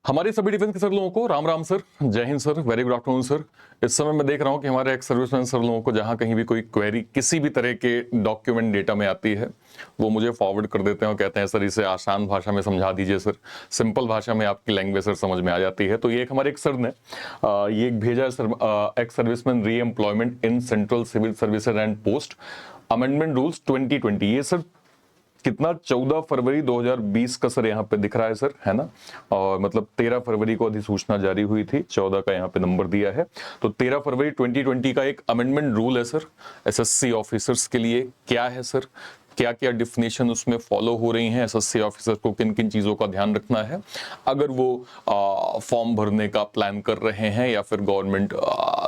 हमारे सभी डिफेंस के सर लोगों को राम राम सर, जय Hind sir, very good afternoon sir. इस समय मैं देख रहा हूं कि हमारे एक्स सर्विसमैन सर लोगों को जहां कहीं भी कोई क्वेरी किसी भी तरह के डॉक्यूमेंट डेटा में आती है वो मुझे फॉरवर्ड कर देते हैं और कहते हैं सर इसे आसान भाषा में समझा दीजिए सर, सिंपल भाषा में आपकी लैंग्वेज सर समझ में आ जाती है। तो ये एक हमारे एक सर ने ये एक भेजा है sir, ex serviceman re employment in central civil services and post amendment rules 2020। ये सर कितना 14 फरवरी 2020 का सर यहाँ पे दिख रहा है सर, है ना। और मतलब 13 फरवरी को अधिसूचना जारी हुई थी, 14 का यहाँ पे नंबर दिया है। तो 13 फरवरी 2020 का एक अमेंडमेंट रूल है सर एसएससी ऑफिसर्स के लिए। क्या है सर, क्या क्या डिफिनेशन उसमें फॉलो हो रही हैं, एसएससी ऑफिसर को किन किन चीज़ों का ध्यान रखना है अगर वो फॉर्म भरने का प्लान कर रहे हैं या फिर गवर्नमेंट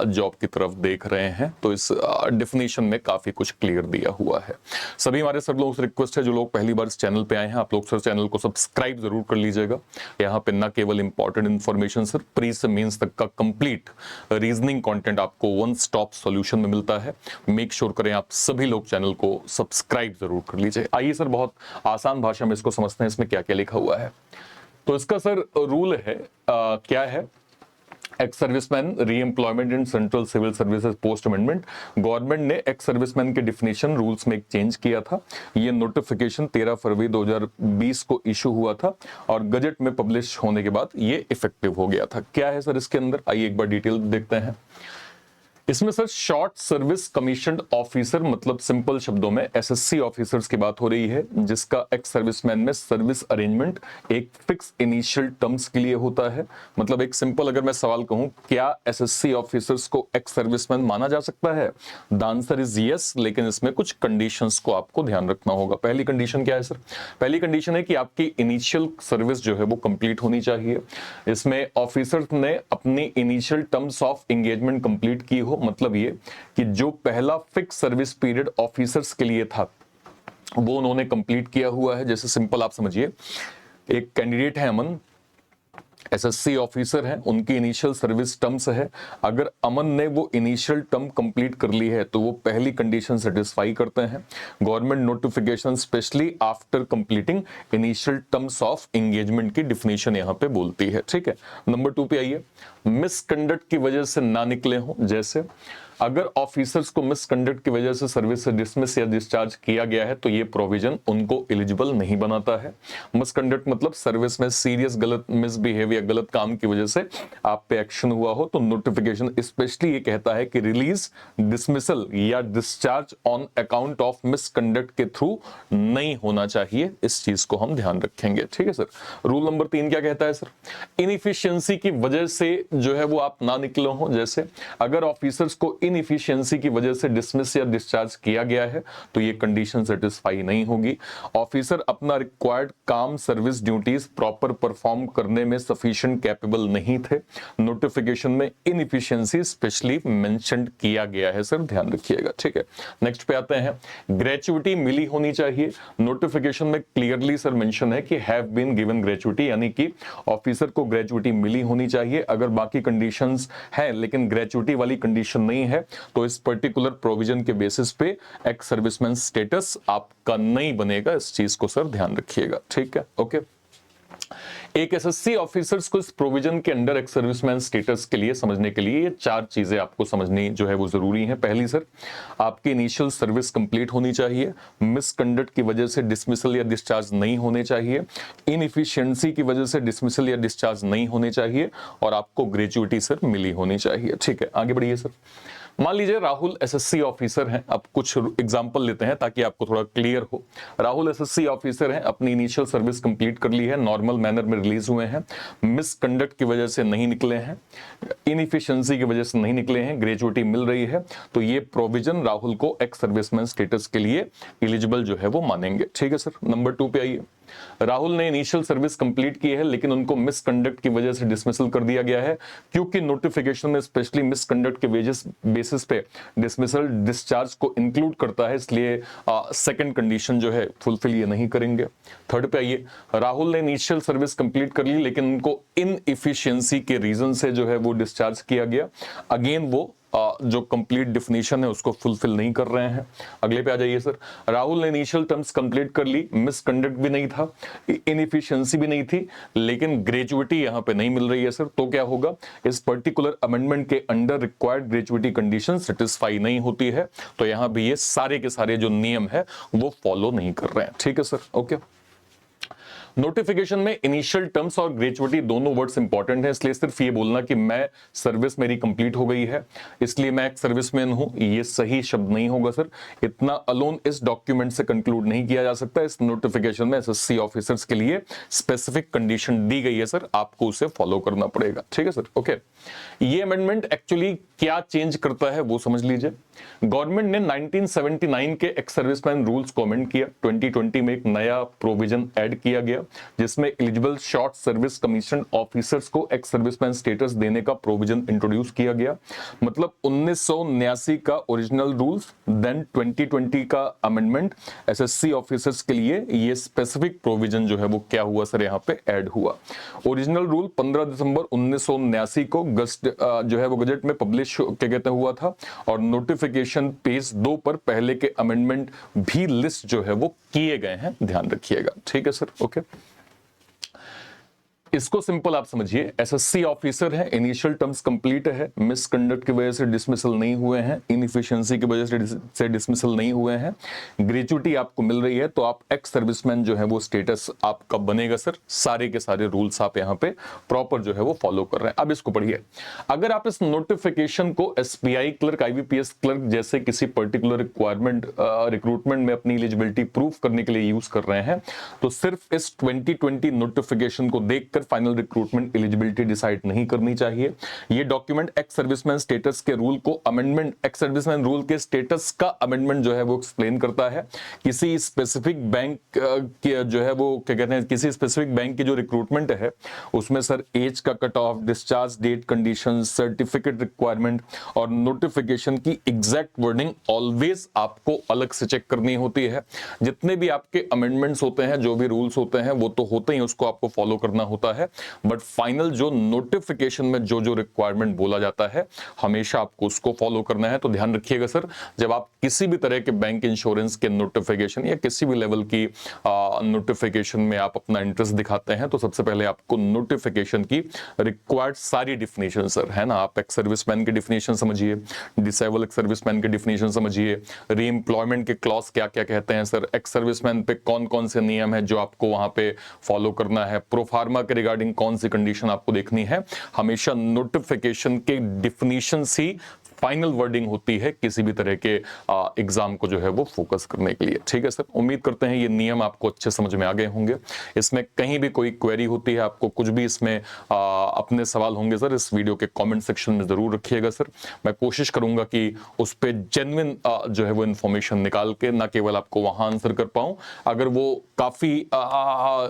जॉब की तरफ देख रहे हैं। तो इस डिफिनेशन में काफ़ी कुछ क्लियर दिया हुआ है। सभी हमारे सब लोगों से रिक्वेस्ट है, जो लोग पहली बार इस चैनल पे आए हैं आप लोग सर चैनल को सब्सक्राइब जरूर कर लीजिएगा। यहाँ पे न केवल इंपॉर्टेंट इन्फॉर्मेशन सर, प्री से मेंस तक का कंप्लीट रीजनिंग कंटेंट आपको वन स्टॉप सॉल्यूशन में मिलता है। मेक श्योर करें आप सभी लोग चैनल को सब्सक्राइब जरूर कर लीजिए। आइए सर बहुत आसान भाषा में इसको समझते हैं, इसमें क्या क्या लिखा हुआ है। तो इसका सर रूल है क्या है, ex serviceman re employment in central civil services post amendment. Government ने एक्स सर्विसमैन के डिफिनेशन रूल्स में एक चेंज किया था। ये नोटिफिकेशन 13 फरवरी 2020 को इशू हुआ था और गजट में पब्लिश होने के बाद ये इफेक्टिव हो गया था। क्या है सर इसके अंदर, आइए एक बार डिटेल देखते हैं। इसमें sir short service commissioned officer मतलब सिंपल शब्दों में एसएससी ऑफिसर्स की बात हो रही है, जिसका एक्स सर्विसमैन में सर्विस अरेंजमेंट एक फिक्स इनिशियल टर्म्स के लिए होता है। मतलब एक सिंपल अगर मैं सवाल कहूं, क्या एसएससी ऑफिसर्स को एक्स सर्विसमैन माना जा सकता है? द आंसर इज यस, लेकिन इसमें कुछ कंडीशंस को आपको ध्यान रखना होगा। पहली कंडीशन क्या है सर? पहली कंडीशन है कि आपकी इनिशियल सर्विस जो है वो कंप्लीट होनी चाहिए। इसमें ऑफिसर्स ने अपनी initial terms of engagement complete की हो। मतलब ये कि जो पहला फिक्स सर्विस पीरियड ऑफिसर्स के लिए था वो उन्होंने कंप्लीट किया हुआ है। जैसे सिंपल आप समझिए, एक कैंडिडेट है अमन, एसएससी ऑफिसर है, उनकी इनिशियल सर्विस टर्म्स है। अगर अमन ने वो इनिशियल टर्म कंप्लीट कर ली है तो वो पहली कंडीशन सेटिस्फाई करते हैं। Government notification specially after completing initial terms of engagement की डिफिनेशन यहां पे बोलती है। ठीक है, नंबर 2 पे आइए। मिसकंडक्ट की वजह से ना निकले हो, जैसे अगर ऑफिसर्स को मिसकंडक्ट की वजह से सर्विस से डिसमिस या डिस्चार्ज किया गया है तो ये प्रोविजन उनको एलिजिबल नहीं बनाता है। मिसकंडक्ट मतलब सर्विस में सीरियस गलत मिसबिहेव या गलत काम की वजह से आप पे एक्शन हुआ हो तो नोटिफिकेशन स्पेशली ये कहता है कि रिलीज, डिसमिसल या discharge on account of misconduct के थ्रू नहीं होना चाहिए। इस चीज को हम ध्यान रखेंगे। ठीक है सर। रूल नंबर 3 क्या कहता है सर? इनएफिशिएंसी की वजह से जो है वो आप ना निकले हो। जैसे अगर ऑफिसर्स को इनएफिशिएंसी की वजह से डिसमिस या डिस्चार्ज किया गया है तो ये कंडीशन सेटिस्फाई नहीं होगी। ऑफिसर अपना रिक्वायर्ड काम, सर्विस ड्यूटीज प्रॉपर परफॉर्म करने में सफिशिएंट कैपेबल नहीं थे। नोटिफिकेशन में इनएफिशिएंसी स्पेशली मेंशन्ड किया गया है सर, ध्यान रखिएगा। ठीक है, नेक्स्ट पे आते हैं। ग्रेचुइटी मिली होनी चाहिए। नोटिफिकेशन में क्लियरली सर मेंशन है कि हैव बीन गिवन ग्रेचुइटी, यानी कि ऑफिसर को ग्रेचुइटी मिली होनी चाहिए। अगर बाकी कंडीशंस है लेकिन ग्रेचुइटी वाली कंडीशन नहीं है तो इस पर्टिकुलर प्रोविजन के बेसिस पे एक्स सर्विसमैन स्टेटस आपका नहीं बनेगा। इस चीज को सर ध्यान रखिएगा। ठीक है, ओके। एक एसएससी ऑफिसर्स को इस प्रोविजन के अंडर एक्स सर्विसमैन स्टेटस के लिए समझने के लिए ये 4 चीजें आपको समझनी जो है वो जरूरी है। पहली सर, आपकी इनिशियल सर्विस कंप्लीट होनी चाहिए। मिसकंडक्ट की वजह से डिसमिसल या डिस्चार्ज नहीं होने चाहिए। इनएफिशिएंसी की वजह से डिसमिसल या डिस्चार्ज नहीं होने चाहिए और आपको ग्रेचुइटी सर मिली होनी चाहिए। ठीक है, आगे बढ़िए सर। मान लीजिए राहुल एसएससी ऑफिसर हैं। अब कुछ एग्जांपल लेते हैं ताकि आपको थोड़ा क्लियर हो। राहुल एसएससी ऑफिसर हैं, अपनी इनिशियल सर्विस कंप्लीट कर ली है, नॉर्मल मैनर में रिलीज हुए हैं, मिसकंडक्ट की वजह से नहीं निकले हैं, इनएफिशिएंसी की वजह से नहीं निकले हैं, ग्रेचुइटी मिल रही है, तो ये प्रोविजन राहुल को एक्स सर्विसमैन स्टेटस के लिए एलिजिबल जो है वो मानेंगे। ठीक है सर। नंबर 2 पे आइए। राहुल ने इनिशियल सर्विस कंप्लीट की है लेकिन उनको मिसकंडक्ट की वजह से डिसमिसल कर दिया गया है, क्योंकि नोटिफिकेशन में स्पेशली मिसकंडक्ट के बेसिस पे डिसमिसल डिस्चार्ज को इंक्लूड करता है, इसलिए सेकंड कंडीशन जो है फुलफिल ये नहीं करेंगे। थर्ड पे आइए। राहुल ने इनिशियल सर्विस कंप्लीट कर ली लेकिन उनको इनएफिशिएंसी के रीजन से जो है वो डिस्चार्ज किया गया। अगेन वो जो कंप्लीट डिफिनेशन है उसको फुलफिल नहीं कर रहे हैं। अगले पे आ जाइए सर। राहुल ने इनिशियल टर्म्स कंप्लीट कर ली, मिसकंडक्ट भी नहीं था, इनएफिशिएंसी भी नहीं थी, लेकिन ग्रेजुइटी यहां पे नहीं मिल रही है सर। तो क्या होगा, इस पर्टिकुलर अमेंडमेंट के अंडर रिक्वायर्ड ग्रेजुइटी कंडीशन सेटिस्फाई नहीं होती है, तो यहां भी ये सारे के सारे जो नियम है वो फॉलो नहीं कर रहे हैं। ठीक है सर, ओके। नोटिफिकेशन में इनिशियल टर्म्स और ग्रेजुइटी दोनों वर्ड्स इंपॉर्टेंट हैं, इसलिए सिर्फ ये बोलना कि मैं सर्विस मेरी कंप्लीट हो गई है इसलिए मैं एक सर्विसमैन हूं, ये सही शब्द नहीं होगा सर। इतना अलोन इस डॉक्यूमेंट से कंक्लूड नहीं किया जा सकता। इस नोटिफिकेशन में एसएससी ऑफिसर्स के लिए स्पेसिफिक कंडीशन दी गई है सर, आपको उसे फॉलो करना पड़ेगा। ठीक है सर, ओके। ये अमेंडमेंट एक्चुअली क्या चेंज करता है वो समझ लीजिए। गवर्नमेंट ने 1979 के एक्स सर्विसमैन रूल्स को अमेंड किया। 2020 में एक नया प्रोविजन ऐड किया गया जिसमें eligible short service commission officers को एक्स सर्विसमैन स्टेटस देने का प्रोविजन इंट्रोड्यूस किया गया। मतलब 1979 का ओरिजिनल रूल्स, देन 2020 का अमेंडमेंट, एसएससी ऑफिसर्स के लिए ये स्पेसिफिक प्रोविजन जो है वो क्या हुआ सर, यहाँ पे ऐड हुआ। ओरिजिनल रूल 15 दिसंबर 1979 को जो है वो गजट में पब्लिश क्या कहते हुआ था, और नोटिफिकेशन पेज 2 पर पहले के अमेंडमेंट भी लिस्ट जो है वो किए गए हैं, ध्यान रखिएगा। ठीक है सर, ओके। इसको सिंपल आप समझिए, एसएससी ऑफिसर है, इनिशियल टर्म्स कंप्लीट है, मिसकंडक्ट की वजह से डिसमिसल नहीं हुए हैं, इनएफिशिएंसी की वजह से डिसमिसल नहीं हुए हैं, ग्रेजुइटी आपको मिल रही है, तो आप एक्स सर्विसमैन जो है वो स्टेटस आपका बनेगा सर। सारे के सारे रूल्स आप यहाँ पे प्रॉपर जो है वो फॉलो कर रहे हैं। अब इसको पढ़िए। अगर आप इस नोटिफिकेशन को एसबीआई क्लर्क, आईबीपीएस क्लर्क जैसे किसी पर्टिकुलर रिक्वायरमेंट रिक्रूटमेंट में अपनी एलिजिबिलिटी प्रूफ करने के लिए यूज कर रहे हैं, तो सिर्फ इस 2020 नोटिफिकेशन को देखकर फाइनल रिक्रूटमेंट एलिजिबिलिटी डिसाइड नहीं करनी चाहिए। ये डॉक्यूमेंट एक्स सर्विसमैन स्टेटस के रूल को अमेंडमेंट, एक्स सर्विसमैन रूल के स्टेटस का अमेंडमेंट जो है वो एक्सप्लेन करता है। किसी स्पेसिफिक बैंक की जो है वो क्या कहते हैं, किसी स्पेसिफिक बैंक की जो रिक्रूटमेंट है उसमें सर एज का cut off, discharge date condition, certificate requirement और नोटिफिकेशन की एग्जैक्ट वर्डिंग ऑलवेज आपको अलग से चेक करनी होती है। जितने भी आपके अमेंडमेंट्स होते हैं, जो भी रूल्स होते हैं, वो तो होते ही, उसको आपको फॉलो करना होता है, बट फाइनल जो नोटिफिकेशन में जो जो रिक्वायरमेंट बोला जाता है हमेशा आपको उसको फॉलो करना है। तो ध्यान रखिएगा सर, जब आप किसी भी तरह के बैंक इंश्योरेंस के नोटिफिकेशन या किसी भी लेवल की नोटिफिकेशन में आप अपना इंटरेस्ट दिखाते हैं, तो सबसे पहले आपको नोटिफिकेशन की रिक्वायर्ड सारी डिफिनेशन सर है ना, आप एक्स सर्विसमैन की डिफिनेशन समझिए, डिसेबल एक्स सर्विसमैन की डिफिनेशन समझिए, रीएम्प्लॉयमेंट के क्लॉज क्या क्या कहते हैं सर, एक्स सर्विसमैन पे कौन कौन से नियम है जो आपको वहां पे फॉलो करना है, प्रोफार्मा के रिगार्डिंग कौन सी कंडीशन आपको देखनी है। हमेशा नोटिफिकेशन के डिफिनेशन ही फाइनल वर्डिंग होती है किसी भी तरह के एग्जाम को जो है वो फोकस करने के लिए। ठीक है सर, उम्मीद करते हैं ये नियम आपको अच्छे समझ में आ गए होंगे। इसमें कहीं भी कोई क्वेरी होती है, आपको कुछ भी इसमें अपने सवाल होंगे सर, इस वीडियो के कमेंट सेक्शन में जरूर रखिएगा सर। मैं कोशिश करूंगा कि उस पर जेन्युइन जो है वो इंफॉर्मेशन निकाल के ना केवल आपको वहां आंसर कर पाऊं, अगर वो काफी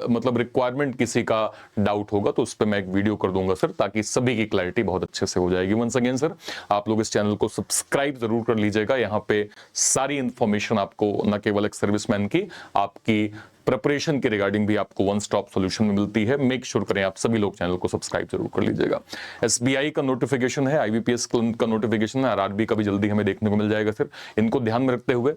मतलब रिक्वायरमेंट किसी का डाउट होगा तो उस पर मैं एक वीडियो कर दूंगा सर, ताकि सभी की क्लैरिटी बहुत अच्छे से हो जाएगी। वंस अगेन सर, आप लोग इस चैनल को सब्सक्राइब जरूर कर लीजिएगा। यहाँ पे सारी इंफॉर्मेशन आपको न केवल एक सर्विसमैन की, आपकी प्रिपरेशन के रिगार्डिंग भी आपको वन स्टॉप सॉल्यूशन में मिलती है। मेक श्योर करें आप सभी लोग चैनल को सब्सक्राइब जरूर कर लीजिएगा। एसबीआई का नोटिफिकेशन है, आईबीपीएस का नोटिफिकेशन है, आरआरबी का भी जल्दी हमें देखने को मिल जाएगा सर। इनको ध्यान में रखते हुए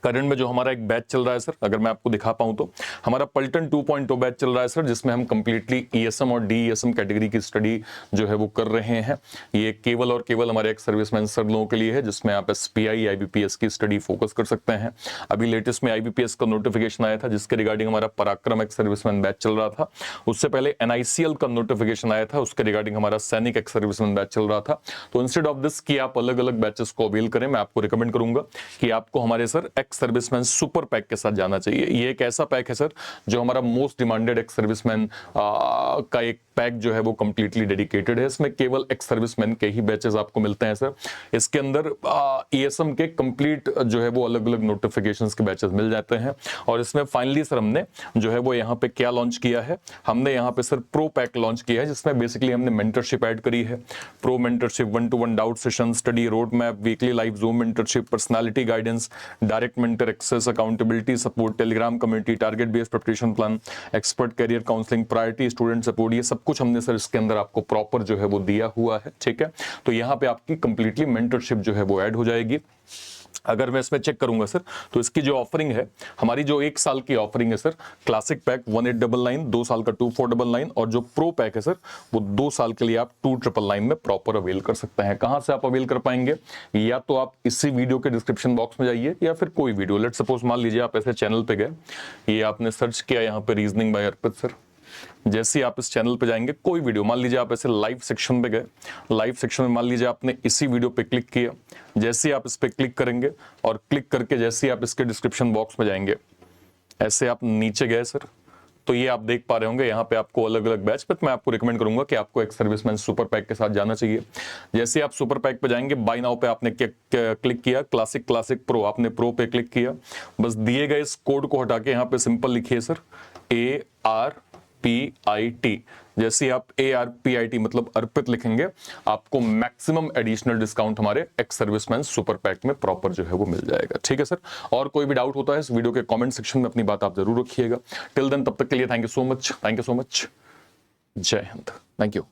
करंट में जो हमारा एक बैच चल रहा है सर, अगर मैं आपको दिखा पाऊं तो हमारा पलटन 2.0 बैच चल रहा है सर, जिसमें हम कंप्लीटली ईएसएम और डीईएसएम कैटेगरी की स्टडी जो है वो कर रहे हैं। ये केवल और केवल हमारे एक सर्विसमैन सर लोगों के लिए है, जिसमें आप एसपीआई, आईबीपीएस की स्टडी फोकस कर सकते हैं। अभी लेटेस्ट में आईबीपीएस का नोटिफिकेशन आया था, जिसके रिगार्डिंग हमारा पराक्रम एक सर्विसमैन बैच चल रहा था। उससे पहले एनआईसीएल का नोटिफिकेशन आया था, उसके रिगार्डिंग हमारा सैनिक एक सर्विसमैन बैच चल रहा था। तो इंस्टेड ऑफ दिस कि आप अलग अलग बैचेस को अवेल करें, मैं आपको रिकमेंड करूंगा कि आपको हमारे sir ex serviceman super pack के साथ जाना चाहिए। ये एक ऐसा पैक है सर जो हमारा मोस्ट डिमांडेड एक्स सर्विसमैन का एक पैक जो है वो कंप्लीटली डेडिकेटेड है। इसमें केवल एक्स सर्विसमैन के ही बैचेस आपको मिलते हैं सर। इसके अंदर ईएसएम के कंप्लीट जो है वो अलग अलग नोटिफिकेशंस के बैचेस मिल जाते हैं। और इसमें फाइनली सर हमने जो है वो यहाँ पे क्या लॉन्च किया है, हमने यहाँ पे सर प्रो पैक लॉन्च किया है, जिसमें बेसिकली हमने मेंटरशिप ऐड करी है। Pro mentorship, 1-to-1 doubt session, study road map, weekly live Zoom mentorship, personality guidance, direct mentor access, accountability support, Telegram community, target based preparation plan, expert career counselling, priority student support, ये सब कुछ हमने sir इसके अंदर आपको proper जो है वो दिया हुआ है। ठीक है, तो यहाँ पे आपकी कंप्लीटली मेंटरशिप जो है वो ऐड हो जाएगी। अगर मैं इसमें चेक करूंगा सर, तो इसकी जो ऑफरिंग है, हमारी जो 1 साल की ऑफरिंग है सर, क्लासिक पैक 1899, 2 साल का 2499, और जो प्रो पैक है सर वो 2 साल के लिए आप 2999 में प्रॉपर अवेल कर सकते हैं। कहां से आप अवेल कर पाएंगे? या तो आप इसी वीडियो के डिस्क्रिप्शन बॉक्स में जाइए, या फिर कोई वीडियो, लेट सपोज मान लीजिए आप ऐसे चैनल पे गए, ये आपने सर्च किया यहाँ पे रीजनिंग बाय अर्पित सर, जैसे आप इस चैनल पे जाएंगे, कोई वीडियो, मान लीजिए आप ऐसे लाइव सेक्शन पे गए, लाइव सेक्शन में मान लीजिए आपने इसी वीडियो पे क्लिक किया, जैसे आप इस पे क्लिक करेंगे और क्लिक करके जैसे आप इसके डिस्क्रिप्शन बॉक्स में जाएंगे, ऐसे आप नीचे गए सर, तो ये आप देख पा रहे होंगे यहाँ पे आपको अलग अलग बैच, पर मैं आपको रिकमेंड करूंगा कि आपको एक सर्विसमैन सुपर पैक के साथ जाना चाहिए। जैसे आप सुपर पैक पे जाएंगे, बाय नाउ पे आपने क्लिक किया, क्लासिक प्रो, आपने प्रो पे क्लिक किया, बस दिए गए इस कोड को हटा के यहाँ पे सिंपल लिखिए सर ARPIT, जैसे आप ARPIT मतलब अर्पित लिखेंगे, आपको मैक्सिमम एडिशनल डिस्काउंट हमारे एक्स सर्विसमैन सुपर पैक में प्रॉपर जो है वो मिल जाएगा। ठीक है सर, और कोई भी डाउट होता है इस वीडियो के कमेंट सेक्शन में अपनी बात आप जरूर रखिएगा। टिल देन, तब तक के लिए थैंक यू सो मच, जय हिंद, थैंक यू।